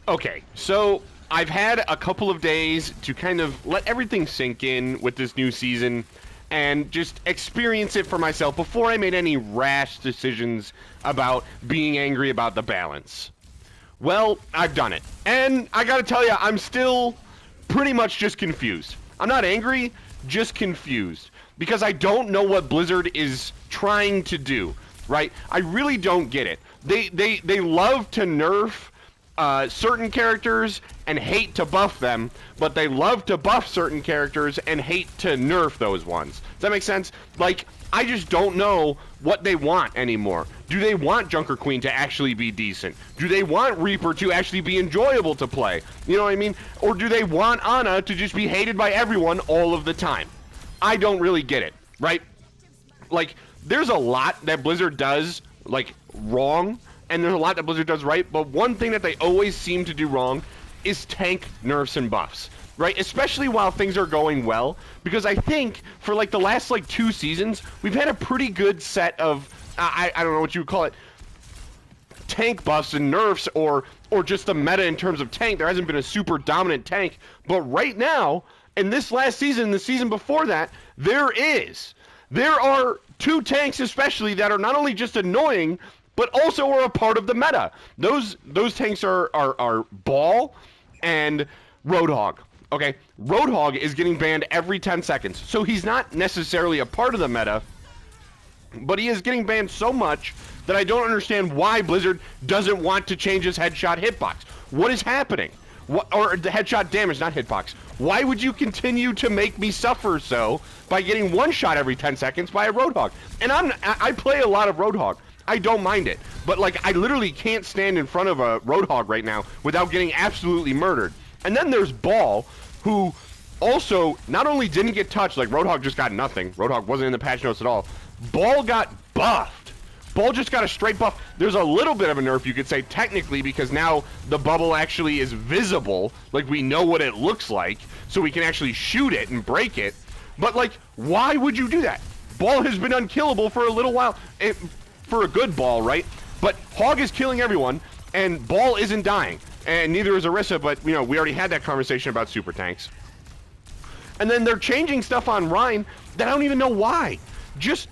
Okay, so I've had a couple of days to kind of let everything sink in with this new season and just experience it for myself before I made any rash decisions about being angry about the balance. Well, I've done it. And I gotta tell you, I'm still pretty much just confused. I'm not angry, just confused. Because I don't know what Blizzard is trying to do, right? I really don't get it. They love to nerf certain characters and hate to buff them, but they love to buff certain characters and hate to nerf those ones. Does that make sense? Like, I just don't know what they want anymore. Do they want Junker Queen to actually be decent? Do they want Reaper to actually be enjoyable to play? You know what I mean? Or do they want Ana to just be hated by everyone all of the time? I don't really get it, right? Like, there's a lot that Blizzard does, like, wrong, and there's a lot that Blizzard does right, but one thing that they always seem to do wrong is tank nerfs and buffs, right? Especially while things are going well, because I think for like the last like 2 seasons, we've had a pretty good set of, I don't know what you would call it, tank buffs and nerfs, or just the meta in terms of tank. There hasn't been a super dominant tank, but right now, in this last season, the season before that, there is. There are 2 tanks especially that are not only just annoying, but also are a part of the meta. Those tanks are Ball and Roadhog. Okay, Roadhog is getting banned every 10 seconds, so he's not necessarily a part of the meta, but he is getting banned so much that I don't understand why Blizzard doesn't want to change his headshot hitbox. What is happening? Or the headshot damage, not hitbox. Why would you continue to make me suffer so by getting one shot every 10 seconds by a Roadhog? And I play a lot of Roadhog. I don't mind it, but like I literally can't stand in front of a Roadhog right now without getting absolutely murdered. And then there's Ball, who also not only didn't get touched, like Roadhog just got nothing. Roadhog wasn't in the patch notes at all. Ball got buffed. Ball just got a straight buff. There's a little bit of a nerf, you could say, technically, because now the bubble actually is visible. Like, we know what it looks like, so we can actually shoot it and break it. But, like, why would you do that? Ball has been unkillable for a little while. For a good Ball, right? But Hog is killing everyone, and Ball isn't dying. And neither is Orisa, but, you know, we already had that conversation about super tanks. And then they're changing stuff on Rein that I don't even know why. Just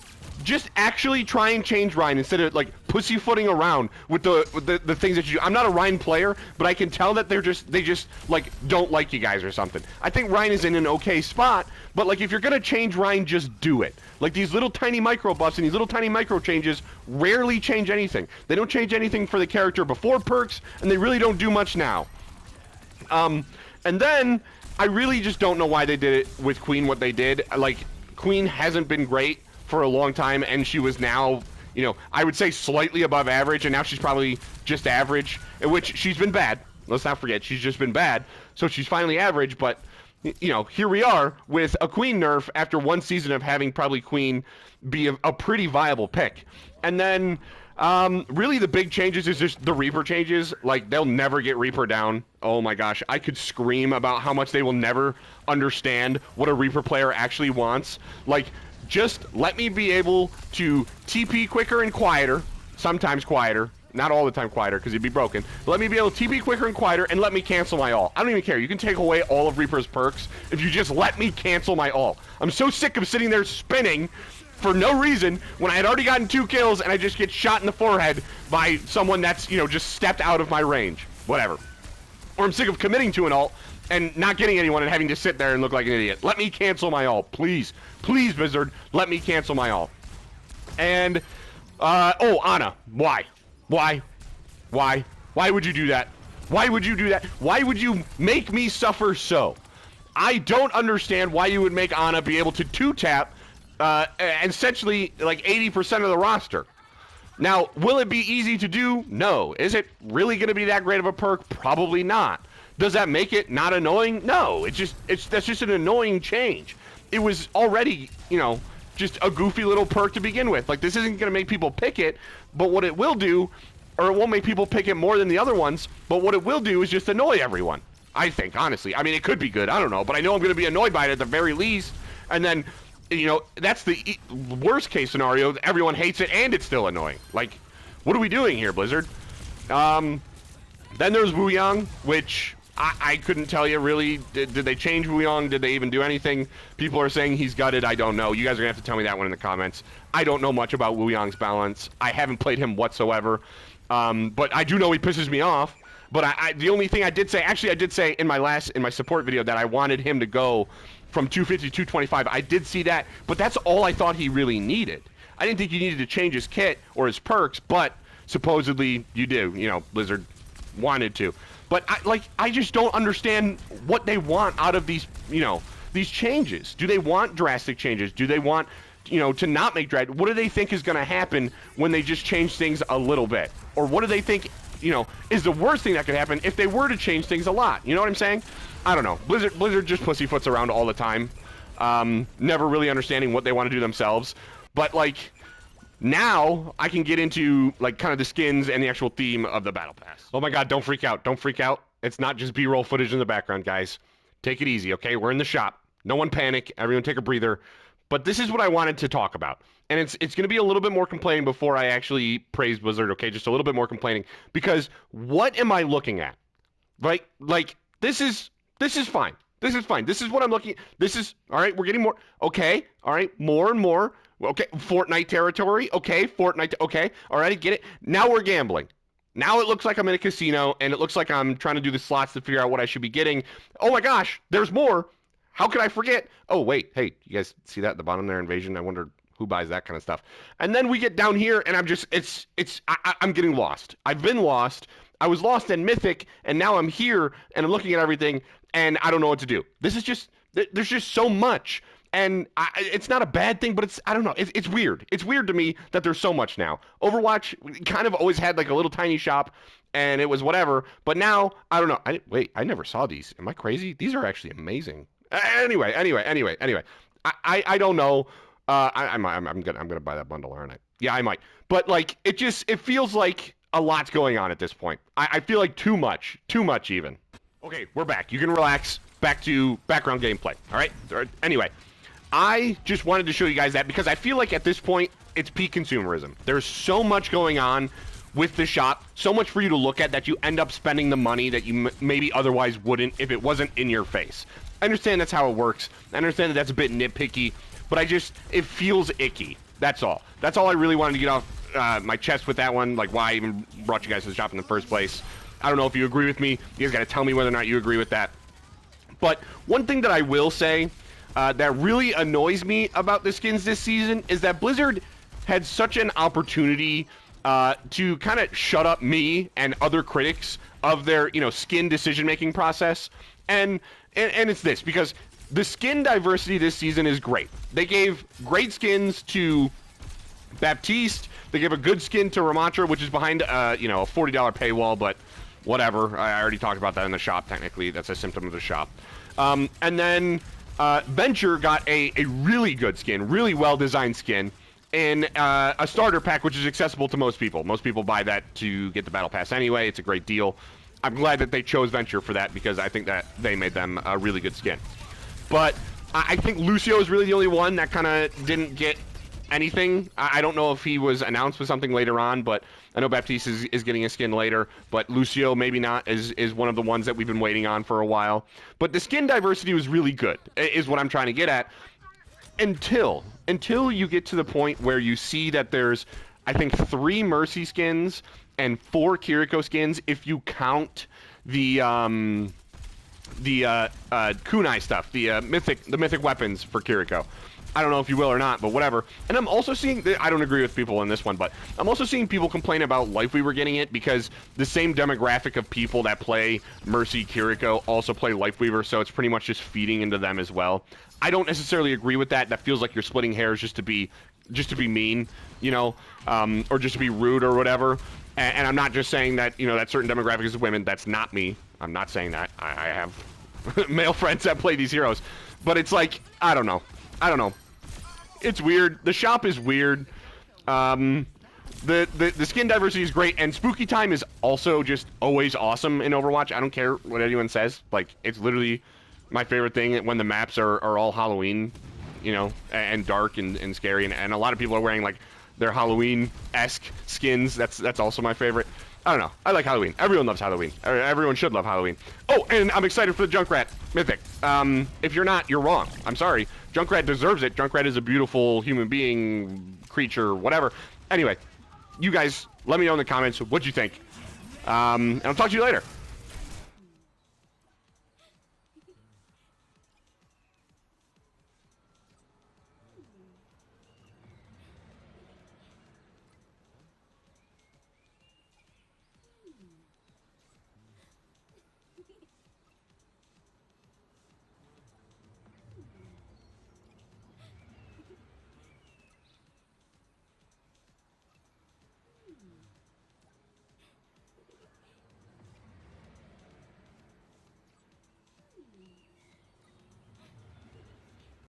actually try and change Rein instead of like pussyfooting around with the things that you do. I'm not a Rein player, but I can tell that they just like don't like you guys or something. I think Rein is in an okay spot, but like if you're gonna change Rein, just do it. Like these little tiny micro buffs and these little tiny micro changes rarely change anything. They don't change anything for the character before perks, and they really don't do much now. And then I really just don't know why they did it with Queen what they did. Like Queen hasn't been great for a long time, and she was now, you know, I would say slightly above average, and now she's probably just average, in which she's been bad. Let's not forget, she's just been bad, so she's finally average, but, you know, here we are with a Queen nerf after 1 season of having probably Queen be a pretty viable pick. And then, really the big changes is just the Reaper changes. Like, they'll never get Reaper down. Oh my gosh, I could scream about how much they will never understand what a Reaper player actually wants. Like, just let me be able to TP quicker and quieter, sometimes quieter, not all the time quieter because it'd be broken. But let me be able to TP quicker and quieter, and let me cancel my ult. I don't even care. You can take away all of Reaper's perks if you just let me cancel my ult. I'm so sick of sitting there spinning for no reason when I had already gotten 2 kills and I just get shot in the forehead by someone that's, you know, just stepped out of my range. Whatever. Or I'm sick of committing to an ult and not getting anyone and having to sit there and look like an idiot. Let me cancel my ult, please. Please, Blizzard, let me cancel my ult. And, oh, Ana, why? Why? Why? Why would you do that? Why would you do that? Why would you make me suffer so? I don't understand why you would make Ana be able to 2-tap, essentially, like 80% of the roster. Now, will it be easy to do? No. Is it really going to be that great of a perk? Probably not. Does that make it not annoying? No. That's just an annoying change. It was already, you know, just a goofy little perk to begin with. Like, this isn't going to make people pick it, but what it will do, or it won't make people pick it more than the other ones, but what it will do is just annoy everyone. I think, honestly. I mean, it could be good. I don't know, but I know I'm going to be annoyed by it at the very least. And then, you know, that's the worst case scenario. Everyone hates it and it's still annoying. Like, what are we doing here, Blizzard? Then there's Wuyong, which I couldn't tell you really. Did they change Wuyong? Did they even do anything? People are saying he's gutted. I don't know. You guys are going to have to tell me that one in the comments. I don't know much about Wuyong's balance. I haven't played him whatsoever. But I do know he pisses me off. But the only thing I did say, actually I did say in my support video that I wanted him to go from 250 to 225. I did see that, but that's all I thought he really needed. I didn't think he needed to change his kit or his perks, but supposedly you do. You know, Blizzard wanted to. But I just don't understand what they want out of these, you know, these changes. Do they want drastic changes? Do they want, you know, to not make drag? What do they think is going to happen when they just change things a little bit? Or what do they think, you know, is the worst thing that could happen if they were to change things a lot? You know what I'm saying? I don't know. Blizzard just pussyfoots around all the time. Never really understanding what they want to do themselves. But, like, now I can get into, like, kind of the skins and the actual theme of the Battle Pass. Oh my god, don't freak out. Don't freak out. It's not just B-roll footage in the background, guys. Take it easy, okay? We're in the shop. No one panic. Everyone take a breather. But this is what I wanted to talk about. And it's going to be a little bit more complaining before I actually praise Blizzard, okay? Just a little bit more complaining. Because what am I looking at? Like this is fine. This is fine. This is what I'm looking at. This is, all right, we're getting more. Okay, all right, more and more. Okay, Fortnite territory. Okay, Fortnite. Okay, all right, I get it. Now we're gambling. Now it looks like I'm in a casino, and it looks like I'm trying to do the slots to figure out what I should be getting. Oh my gosh, there's more. How could I forget? Oh, wait, hey, you guys see that at the bottom there, Invasion? I wonder who buys that kind of stuff. And then we get down here, and I'm just, I'm getting lost. I've been lost. I was lost in Mythic, and now I'm here, and I'm looking at everything, and I don't know what to do. This is just, there's just so much. And it's not a bad thing, but it's, I don't know, it's weird. It's weird to me that there's so much now. Overwatch kind of always had like a little tiny shop, and it was whatever. But now, I don't know. Wait, I never saw these. Am I crazy? These are actually amazing. Anyway. I don't know. I'm gonna buy that bundle, aren't I? Yeah, I might. But like, it feels like a lot's going on at this point. I feel like too much even. Okay, we're back. You can relax. Back to background gameplay. All right. Anyway, I just wanted to show you guys that because I feel like at this point it's peak consumerism. There's so much going on with the shop, so much for you to look at that you end up spending the money that you maybe otherwise wouldn't if it wasn't in your face. I understand that's how it works. I understand that that's a bit nitpicky, but it feels icky. That's all. That's all I really wanted to get off my chest with that one, like why I even brought you guys to the shop in the first place. I don't know if you agree with me. You guys got to tell me whether or not you agree with that. But one thing that I will say that really annoys me about the skins this season is that Blizzard had such an opportunity to kind of shut up me and other critics of their, you know, skin decision-making process. And it's this, because the skin diversity this season is great. They gave great skins to Baptiste. They gave a good skin to Ramattra, which is behind, you know, a $40 paywall, but whatever. I already talked about that in the shop, technically. That's a symptom of the shop. And then Venture got a really good skin, really well-designed skin, in a starter pack, which is accessible to most people. Most people buy that to get the Battle Pass anyway. It's a great deal. I'm glad that they chose Venture for that because I think that they made them a really good skin. But I think Lucio is really the only one that kind of didn't get anything. I don't know if he was announced with something later on, but I know Baptiste is getting a skin later, but Lucio maybe not, is one of the ones that we've been waiting on for a while. But the skin diversity was really good, is what I'm trying to get at, until you get to the point where you see that there's, I think, 3 Mercy skins and 4 Kiriko skins if you count the kunai stuff, the mythic weapons for Kiriko. I don't know if you will or not, but whatever. And I'm also seeing, I don't agree with people on this one, but I'm also seeing people complain about Lifeweaver getting it because the same demographic of people that play Mercy Kiriko also play Lifeweaver, so it's pretty much just feeding into them as well. I don't necessarily agree with that. That feels like you're splitting hairs just to be mean, you know, or just to be rude or whatever. And I'm not just saying that, you know, that certain demographic is women. That's not me. I'm not saying that. I have male friends that play these heroes. But it's like, I don't know. It's weird. The shop is weird. The skin diversity is great, and Spooky Time is also just always awesome in Overwatch. I don't care what anyone says. Like, it's literally my favorite thing when the maps are all Halloween, you know, and dark and scary, and a lot of people are wearing like their Halloween-esque skins. That's also my favorite. I don't know. I like Halloween. Everyone loves Halloween. Everyone should love Halloween. Oh, and I'm excited for the Junkrat Mythic. If you're not, you're wrong. I'm sorry. Junkrat deserves it. Junkrat is a beautiful human being, creature, whatever. Anyway, you guys, let me know in the comments what you think. And I'll talk to you later.